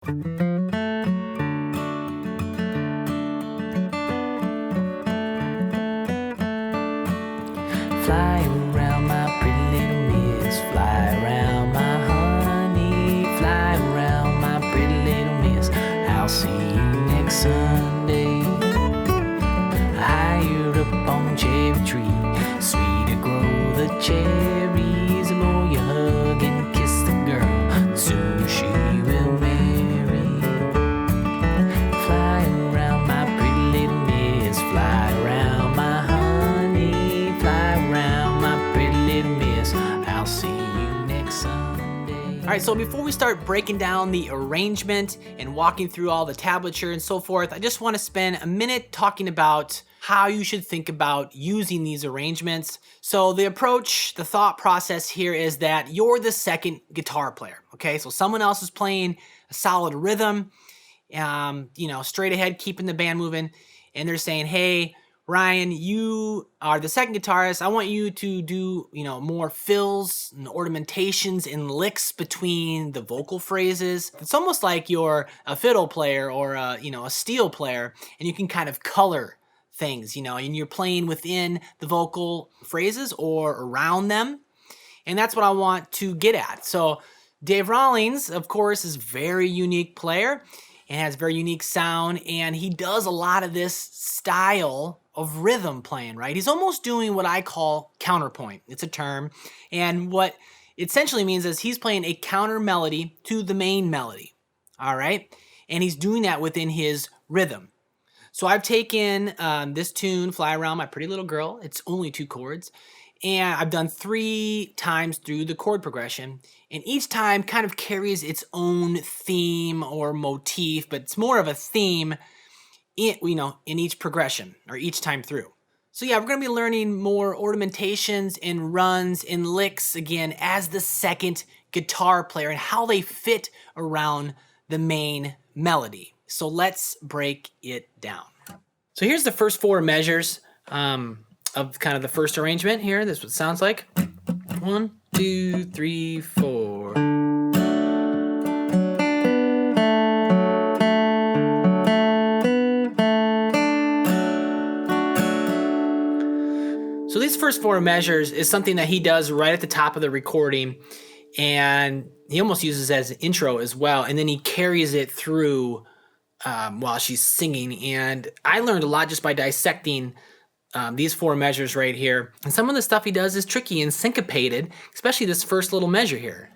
Fly around my pretty little miss, fly around my honey, fly around my pretty little miss. I'll see you next Sunday. Higher up on cherry tree, sweeter grow the cherries. The more you hug and kiss the girl, the sooner she will marry. Fly around my pretty little miss, fly around my honey, fly around my pretty little miss. I'll see you next Sunday. All right, so before we start breaking down the arrangement and walking through all the tablature and so forth, I just want to spend a minute talking about how you should think about using these arrangements. So the approach, the thought process here is that you're the second guitar player, okay? So someone else is playing a solid rhythm, straight ahead, keeping the band moving, and they're saying, hey, Ryan, you are the second guitarist. I want you to do, more fills and ornamentations and licks between the vocal phrases. It's almost like you're a fiddle player or a steel player, and you can kind of color things, and you're playing within the vocal phrases or around them. And that's what I want to get at. So Dave Rawlings, of course, is a very unique player and has very unique sound. And he does a lot of this style of rhythm playing, right? He's almost doing what I call counterpoint. It's a term. And what it essentially means is he's playing a counter melody to the main melody. All right. And he's doing that within his rhythm. So I've taken this tune, Fly Around My Pretty Little Girl. It's only 2 chords. And I've done 3 times through the chord progression. And each time kind of carries its own theme or motif, but it's more of a theme in each progression or each time through. So yeah, we're going to be learning more ornamentations and runs and licks again as the second guitar player and how they fit around the main melody. So let's break it down. So here's the first 4 measures of kind of the first arrangement here. This is what it sounds like. 1, 2, 3, 4. So these first 4 measures is something that he does right at the top of the recording, and he almost uses it as an intro as well, and then he carries it through while she's singing. And I learned a lot just by dissecting these 4 measures right here. And some of the stuff he does is tricky and syncopated, especially this first little measure here.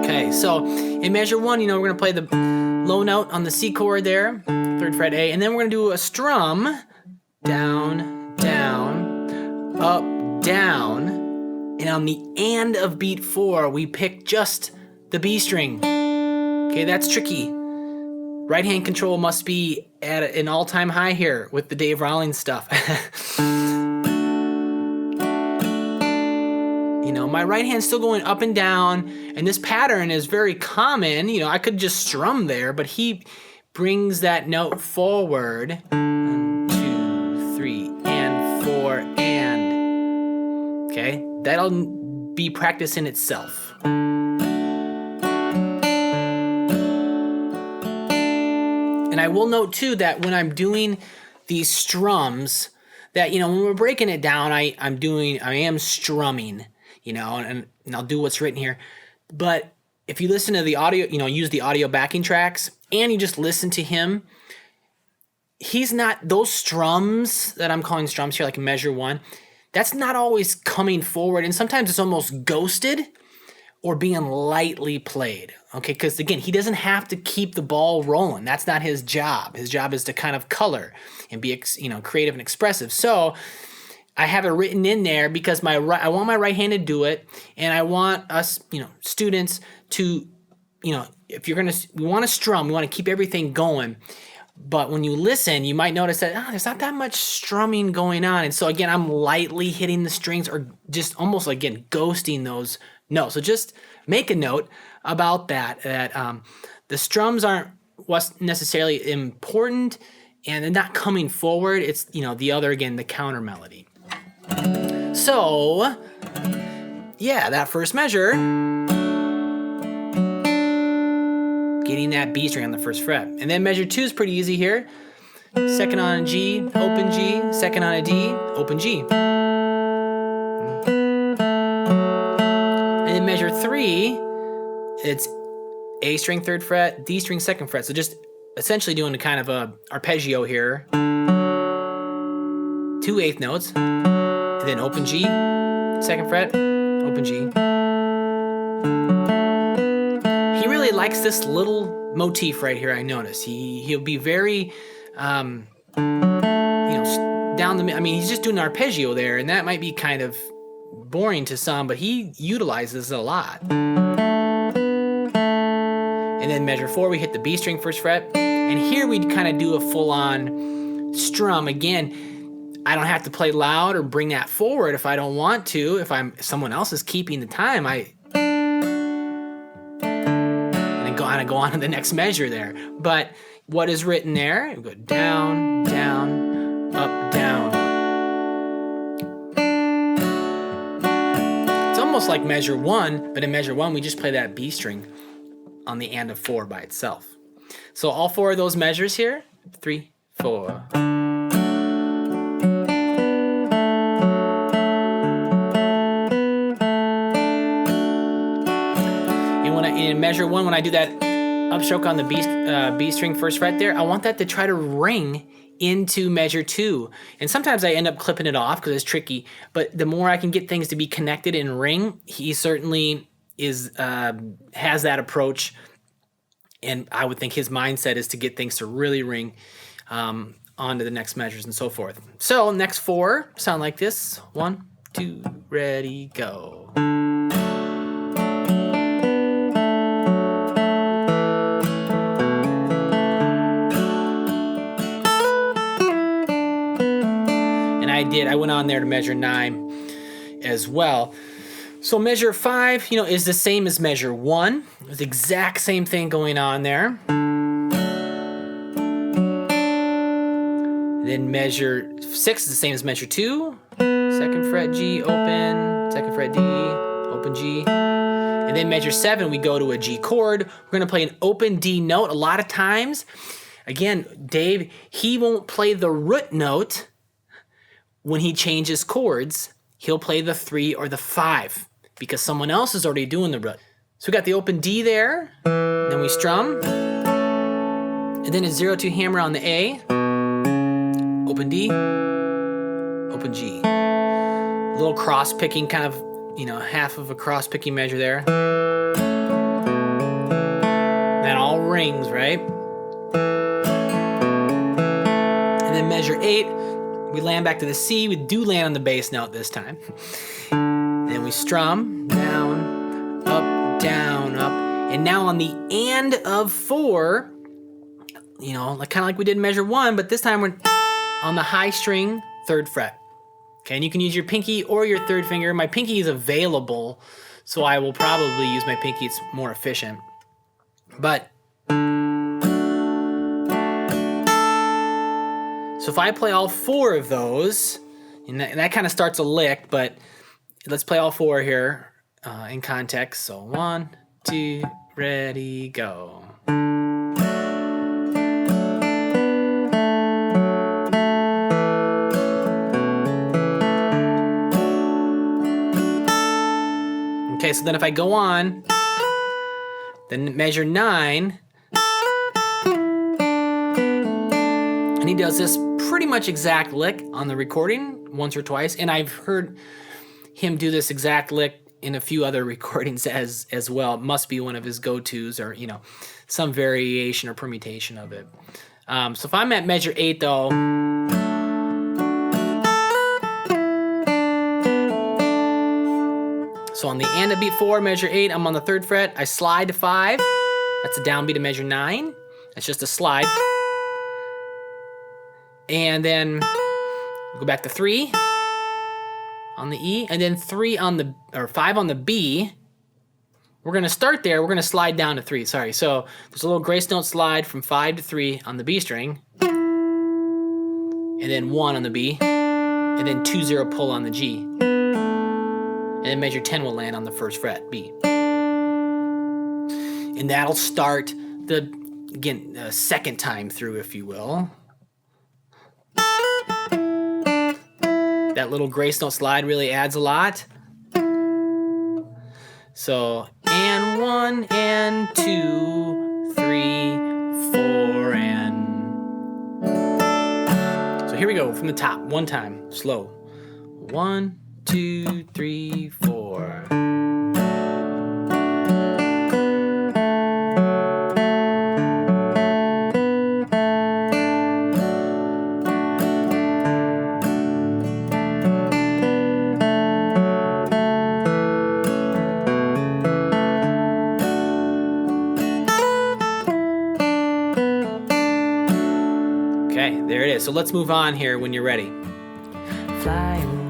Okay, so in measure 1, we're going to play the low note on the C chord there, 3rd fret A, and then we're going to do a strum, down, down, up, down. And on the and of beat 4, we pick just the B string. Okay, that's tricky. Right hand control must be at an all-time high here with the Dave Rawlings stuff. My right hand's still going up and down, and this pattern is very common. I could just strum there, but he brings that note forward. 1, 2, 3, and 4, and. Okay, that'll be practice in itself. And I will note too that when I'm doing these strums, that when we're breaking it down, I am strumming, and I'll do what's written here. But if you listen to the audio, use the audio backing tracks, and you just listen to him, he's not, those strums that I'm calling strums here, like measure 1, that's not always coming forward, and sometimes it's almost ghosted or being lightly played, okay? Because again, he doesn't have to keep the ball rolling. That's not his job. His job is to kind of color and be, creative and expressive. So I have it written in there because I want my right hand to do it, and I want us, students to, if we want to strum, we want to keep everything going. But when you listen, you might notice that there's not that much strumming going on. And so again, I'm lightly hitting the strings or just almost again ghosting those notes. So just make a note about that the strums aren't what's necessarily important, and they're not coming forward. It's the other, again, the counter melody. So yeah, that first measure, getting that B string on the first fret. And then measure 2 is pretty easy here. Second on a G, open G, second on a D, open G. And then measure 3, it's A string 3rd fret, D string 2nd fret. So just essentially doing a kind of a arpeggio here. 2 eighth notes, and then open G, 2nd fret, open G. He really likes this little motif right here, I notice. He'll be very, down the, I mean, he's just doing an arpeggio there, and that might be kind of boring to some, but he utilizes it a lot. And then measure 4, we hit the B string 1st fret, and here we kind of do a full-on strum. Again, I don't have to play loud or bring that forward if I don't want to. If someone else is keeping the time, and then go on to the next measure there. But what is written there? We go down, down, up, down. It's almost like measure 1, but in measure 1 we just play that B string on the and of 4 by itself. So all 4 of those measures here, 3, 4. In measure 1, when I do that upstroke on the B string 1st fret there, I want that to try to ring into measure 2. And sometimes I end up clipping it off because it's tricky, but the more I can get things to be connected and ring, he certainly has that approach. And I would think his mindset is to get things to really ring onto the next measures and so forth. So next 4 sound like this. 1, 2, ready, go. I went on there to measure 9 as well. So measure 5, is the same as measure 1. It's the exact same thing going on there. Then measure 6 is the same as measure 2. 2nd fret G, open, 2nd fret D, open G. And then measure 7, we go to a G chord. We're gonna play an open D note. A lot of times, again, Dave, he won't play the root note. When he changes chords, he'll play the 3 or the 5 because someone else is already doing the root. So we got the open D there, then we strum, and then a 0-2 hammer on the A, open D, open G. A little cross picking, kind of, half of a cross picking measure there. That all rings, right? And then measure 8. We land back to the C. We do land on the bass note this time. Then we strum, down, up, and now on the and of 4, kind of like we did in measure 1, but this time we're on the high string, 3rd fret. Okay, and you can use your pinky or your 3rd finger. My pinky is available, so I will probably use my pinky. It's more efficient. But so if I play all 4 of those, and that kind of starts a lick, but let's play all 4 here in context. So 1, 2, ready, go. Okay, so then if I go on, then measure 9, and he does this pretty much exact lick on the recording once or twice, and I've heard him do this exact lick in a few other recordings as well. It must be one of his go-tos, or some variation or permutation of it. So if I'm at measure 8 though, so on the and of beat 4, measure 8, I'm on the 3rd fret, I slide to 5, that's a downbeat of measure 9, that's just a slide. And then go back to 3 on the E, and then 5 on the B. We're gonna start there, we're gonna slide down to 3, sorry. So there's a little grace note slide from 5 to 3 on the B string, and then 1 on the B, and then 2-0 pull on the G. then measure 10 will land on the first fret, B. And that'll start the second time through, if you will. That little grace note slide really adds a lot. So, and 1, and 2, 3, 4, and... So here we go, from the top, one time, slow. 1, 2, 3, 4. Okay, there it is. So let's move on here when you're ready. Fly away.